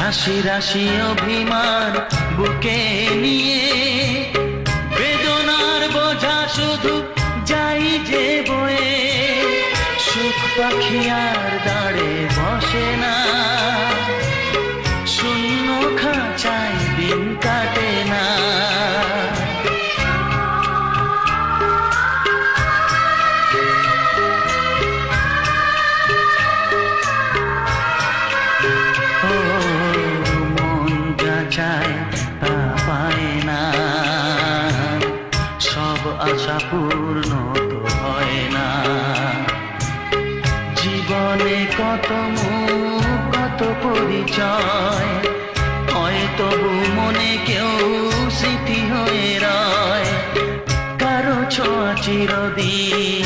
রাশি রাশি অভিমান বুকে নিয়ে বেদনার বোঝা শুধু যাই যে বয়ে সুখ পাখি আর দাঁড়ে বসে না শূন্য খাঁচায় দিন কাটে না চায় তা পায় না সব আশা পূর্ণ তো হয় না জীবনে কত মুখ কত পরিচয় হয় তবু মনে কেউ স্মৃতি হয়ে রয় কারো ছোঁয়া চিরদিন